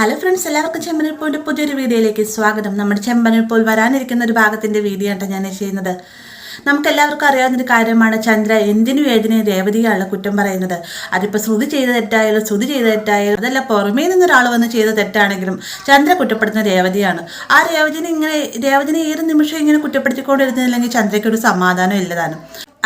Hello friends, എല്ലാവർക്കും ചെമ്പനിൽ പോയിൻ്റെ പുതിയൊരു വീഡിയോയിലേക്ക് സ്വാഗതം. നമ്മുടെ ചെമ്പനിൽ പോൽ വരാനിരിക്കുന്ന ഒരു ഭാഗത്തിൻ്റെ വീഡിയോ ആണ് ഞാൻ ചെയ്യുന്നത്. നമുക്കെല്ലാവർക്കും അറിയാവുന്നൊരു കാര്യമാണ്, ചന്ദ്ര എന്തിനും ഏതിനും രേവതിയാണല്ലോ കുറ്റം പറയുന്നത്. അതിപ്പോൾ ശ്രുതി ചെയ്ത തെറ്റായാലും അതല്ല പുറമേ നിന്നൊരാൾ വന്ന് ചെയ്ത തെറ്റാണെങ്കിലും ചന്ദ്ര കുറ്റപ്പെടുത്തുന്ന രേവതിയാണ്. ആ രേവതിനെ ഏത് നിമിഷം ഇങ്ങനെ കുറ്റപ്പെടുത്തിക്കൊണ്ടിരുന്നില്ലെങ്കിൽ ചന്ദ്രയ്ക്കൊരു സമാധാനം ഇല്ലതാണ്.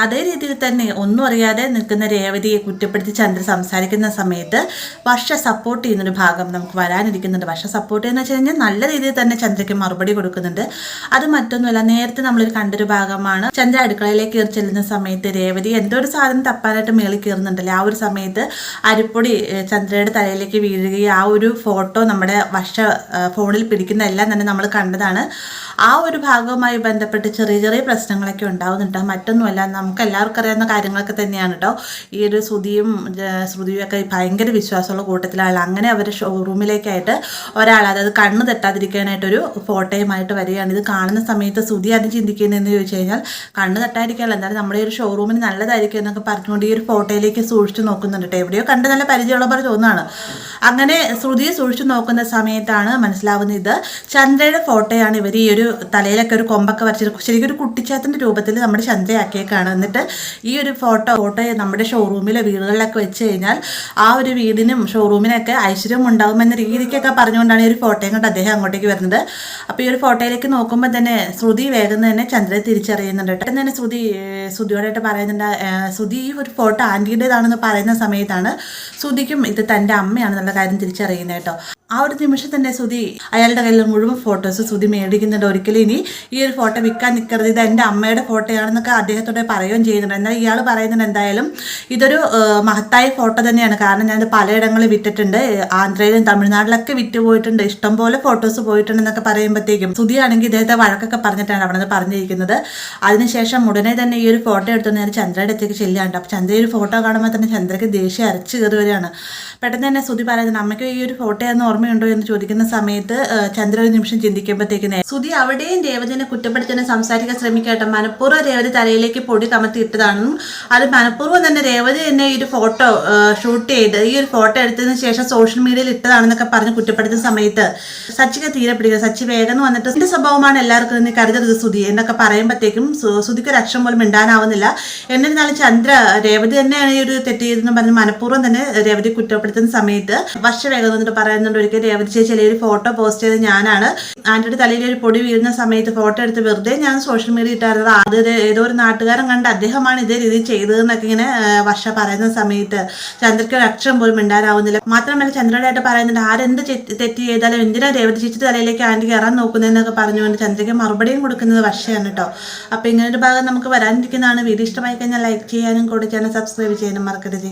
അതേ രീതിയിൽ തന്നെ ഒന്നും അറിയാതെ നിൽക്കുന്ന രേവതിയെ കുറ്റപ്പെടുത്തി ചന്ദ്ര സംസാരിക്കുന്ന സമയത്ത് വർഷ സപ്പോർട്ട് ചെയ്യുന്നൊരു ഭാഗം നമുക്ക് വരാനിരിക്കുന്നുണ്ട്. വർഷ സപ്പോർട്ട് ചെയ്യുന്ന വെച്ച് കഴിഞ്ഞാൽ നല്ല രീതിയിൽ തന്നെ ചന്ദ്രയ്ക്ക് മറുപടി കൊടുക്കുന്നുണ്ട്. അത് മറ്റൊന്നുമല്ല, നേരത്തെ നമ്മളൊരു കണ്ടൊരു ഭാഗമാണ്. ചന്ദ്ര അടുക്കളയിലേക്ക് കയറി ചെല്ലുന്ന സമയത്ത് രേവതി എന്തോ ഒരു സാധനം തപ്പാനായിട്ട് മേളിൽ കയറുന്നുണ്ടല്ലേ. ആ ഒരു സമയത്ത് അരിപ്പൊടി ചന്ദ്രയുടെ തലയിലേക്ക് വീഴുകയും ആ ഒരു ഫോട്ടോ നമ്മുടെ വർഷ ഫോണിൽ പിടിക്കുന്ന എല്ലാം തന്നെ നമ്മൾ കണ്ടതാണ്. ആ ഒരു ഭാഗവുമായി ബന്ധപ്പെട്ട് ചെറിയ ചെറിയ പ്രശ്നങ്ങളൊക്കെ ഉണ്ടാവുന്നുണ്ട്. മറ്റൊന്നുമല്ല, നമുക്ക് എല്ലാവർക്കും അറിയാവുന്ന കാര്യങ്ങളൊക്കെ തന്നെയാണ് കേട്ടോ. ഈ ഒരു ശ്രുതിയും ഒക്കെ ഭയങ്കര വിശ്വാസമുള്ള കൂട്ടത്തിലാണ്. അങ്ങനെ അവരുടെ ഷോറൂമിലേക്കായിട്ട് ഒരാൾ, അതായത് കണ്ണ് തെറ്റാതിരിക്കാനായിട്ടൊരു ഫോട്ടോയുമായിട്ട് വരികയാണ്. ഇത് കാണുന്ന സമയത്ത് ശ്രുതി അത് ചിന്തിക്കുന്നതെന്ന് ചോദിച്ചു കഴിഞ്ഞാൽ കണ്ണ് തെറ്റാതിരിക്കാനല്ല, എന്നാലും നമ്മുടെ ഒരു ഷോറൂമിന് നല്ലതായിരിക്കും എന്നൊക്കെ പറഞ്ഞുകൊണ്ട് ഈ ഒരു ഫോട്ടോയിലേക്ക് സൂക്ഷിച്ച് നോക്കുന്നുണ്ട് കേട്ടോ. എവിടെയോ കണ്ട് നല്ല പരിചയമുള്ള പോലെ തോന്നുകയാണ്. അങ്ങനെ ശ്രുതിയെ സൂക്ഷിച്ച് നോക്കുന്ന സമയത്താണ് മനസ്സിലാവുന്നത് ഇത് ചന്ദ്രയുടെ ഫോട്ടോയാണ്. ഇവർ ഈ ഒരു തലയിലൊക്കെ ഒരു കൊമ്പൊക്കെ വരച്ചിട്ട് ശരിക്കും ഒരു കുട്ടിച്ചാത്തൻ്റെ രൂപത്തിൽ നമ്മുടെ ചന്ദ്രയാക്കിയേക്കാണ്. എന്നിട്ട് ഈ ഒരു ഫോട്ടോ നമ്മുടെ ഷോറൂമിലെ വീടുകളിലൊക്കെ വെച്ച് കഴിഞ്ഞാൽ ആ ഒരു വീടിനും ഷോറൂമിനൊക്കെ ഐശ്വര്യം ഉണ്ടാകുമെന്ന രീതിക്കൊക്കെ പറഞ്ഞുകൊണ്ടാണ് ഈ ഒരു ഫോട്ടോയും കൊണ്ട് അദ്ദേഹം അങ്ങോട്ടേക്ക് വരുന്നത്. അപ്പോൾ ഈ ഒരു ഫോട്ടോയിലേക്ക് നോക്കുമ്പോൾ തന്നെ ശ്രുതി വേഗം തന്നെ ചന്ദ്രയെ തിരിച്ചറിയുന്നുണ്ട്. പെട്ടെന്ന് തന്നെ ശ്രുതിയോടായിട്ട് പറയുന്നുണ്ട്. ശ്രുതി ഈ ഒരു ഫോട്ടോ ആൻറ്റിയുടേതാണെന്ന് പറയുന്ന സമയത്താണ് ശ്രുതിക്കും ഇത് തൻ്റെ അമ്മയാണെന്നുള്ള കാര്യം തിരിച്ചറിയുന്നത് കേട്ടോ. ആ ഒരു നിമിഷം തന്നെ ശ്രുതി അയാളുടെ കയ്യിൽ മുഴുവൻ ഫോട്ടോസ് ശ്രുതി മേടിക്കുന്നുണ്ട്. ഒരിക്കലും ഇനി ഈ ഒരു ഫോട്ടോ വിൽക്കാൻ നിൽക്കരുത്, ഇത് എൻ്റെ അമ്മയുടെ ഫോട്ടോയാണെന്നൊക്കെ അദ്ദേഹത്തോടെ പറയുകയും ചെയ്യുന്നുണ്ട്. എന്നാൽ ഇയാൾ പറയുന്നുണ്ട് എന്തായാലും ഇതൊരു മഹത്തായ ഫോട്ടോ തന്നെയാണ്, കാരണം ഞാനത് പലയിടങ്ങളിൽ വിറ്റിട്ടുണ്ട്, ആന്ധ്രയിലും തമിഴ്നാട്ടിലൊക്കെ വിറ്റ് പോയിട്ടുണ്ട്, ഇഷ്ടംപോലെ ഫോട്ടോസ് പോയിട്ടുണ്ടെന്നൊക്കെ പറയുമ്പോഴത്തേക്കും ശ്രുതിയാണെങ്കിൽ ഇദ്ദേഹത്തെ വഴക്കൊക്കെ പറഞ്ഞിട്ടാണ് അവിടെ നിന്ന് പറഞ്ഞിരിക്കുന്നത്. അതിനുശേഷം ഉടനെ തന്നെ ഈ ഒരു ഫോട്ടോ എടുത്തുകൊണ്ട് ഞാൻ ചന്ദ്രയുടെ അടുത്തേക്ക് ചെല്ലുകയാണ്. അപ്പോൾ ചന്ദ്ര ഒരു ഫോട്ടോ കാണുമ്പോൾ തന്നെ ചന്ദ്രയ്ക്ക് ദേഷ്യം അരച്ച് കയറി വരികയാണ്. പെട്ടെന്ന് തന്നെ ശ്രുതി പറയുന്നുണ്ട്, അമ്മയ്ക്ക് ഈ ഒരു ഫോട്ടോയെന്ന് ഓർമ്മയുണ്ടോ എന്ന് ചോദിക്കുന്ന സമയത്ത് ചന്ദ്ര ഒരു നിമിഷം ചിന്തിക്കുമ്പോഴത്തേക്കിനെ ശ്രുതി അവിടെയും രേവതിനെ കുറ്റപ്പെടുത്തി സംസാരിക്കാൻ ശ്രമിക്കട്ടെ. മനഃപൂർവ്വം രേവതി തലയിലേക്ക് പൊടി കമത്തി ഇട്ടതാണെന്നും അത് മനഃപൂർവ്വം തന്നെ രേവതി തന്നെ ഈ ഒരു ഫോട്ടോ ഷൂട്ട് ചെയ്ത് ഈ ഒരു ഫോട്ടോ എടുത്തതിന് ശേഷം സോഷ്യൽ മീഡിയയിൽ ഇട്ടതാണെന്നൊക്കെ പറഞ്ഞ് കുറ്റപ്പെടുത്തുന്ന സമയത്ത് സച്ചിക്ക് തീരെ പിടിക്കുക. സച്ചി വേഗം വന്നിട്ട് എന്റെ സ്വഭാവമാണ് എല്ലാവർക്കും നീ കരുതരുത് ശ്രുതി എന്നൊക്കെ പറയുമ്പോഴത്തേക്കും ശ്രുതിക്ക് ഒരു അക്ഷരം പോലും മിണ്ടാനാവുന്നില്ല. എന്നിരുന്നാലും ചന്ദ്ര രേവതി തന്നെയാണ് ഈ ഒരു തെറ്റ് ചെയ്തെന്ന് പറഞ്ഞ് മനഃപൂർവ്വം തന്നെ രേവതി കുറ്റപ്പെടുത്തുന്ന സമയത്ത് വർഷ വേഗം വന്നിട്ട് പറയുന്നുണ്ട്, ഒരിക്കൽ രേവതി ചേച്ചി ഒരു ഫോട്ടോ പോസ്റ്റ് ചെയ്ത് ഞാനാണ്, ആന്റിയുടെ തലയിൽ ഒരു പൊടി വീഴുന്ന സമയത്ത് ഫോട്ടോ എടുത്ത് വെറുതെ ഞാൻ സോഷ്യൽ മീഡിയ ഇട്ടായിരുന്നത്, അത് ഏതോ ഒരു നാട്ടുകാരൻ കണ്ട് അദ്ദേഹമാണ് ഇതേ രീതിയിൽ ചെയ്തതെന്നൊക്കെ ഇങ്ങനെ വർഷ പറയുന്ന സമയത്ത് ചന്ദ്രയ്ക്ക് ഒരു അക്ഷരം പോലും മിണ്ടാനാവുന്നില്ല. മാത്രമല്ല ചന്ദ്രയുടെയായിട്ട് പറയുന്നുണ്ട്, ആരെന്ത് തെറ്റ് ചെയ്താലും എന്തിനാ രേവതി ചേച്ചി തലയിലേക്ക് ആന്റി കയറാൻ നോക്കുന്നതെന്നൊക്കെ പറഞ്ഞുകൊണ്ട് ചന്ദ്രയ്ക്ക് മറുപടിയും കൊടുക്കുന്നത് വർഷയാണ് കേട്ടോ. അപ്പോൾ ഇങ്ങനൊരു ഭാഗം നമുക്ക് വരാനിരിക്കുന്നതാണ്. വീഡിയോ ഇഷ്ടമായി കഴിഞ്ഞാൽ ലൈക്ക് ചെയ്യാനും കൂടി ചാനൽ സബ്സ്ക്രൈബ് ചെയ്യാനും മറക്കരുത്.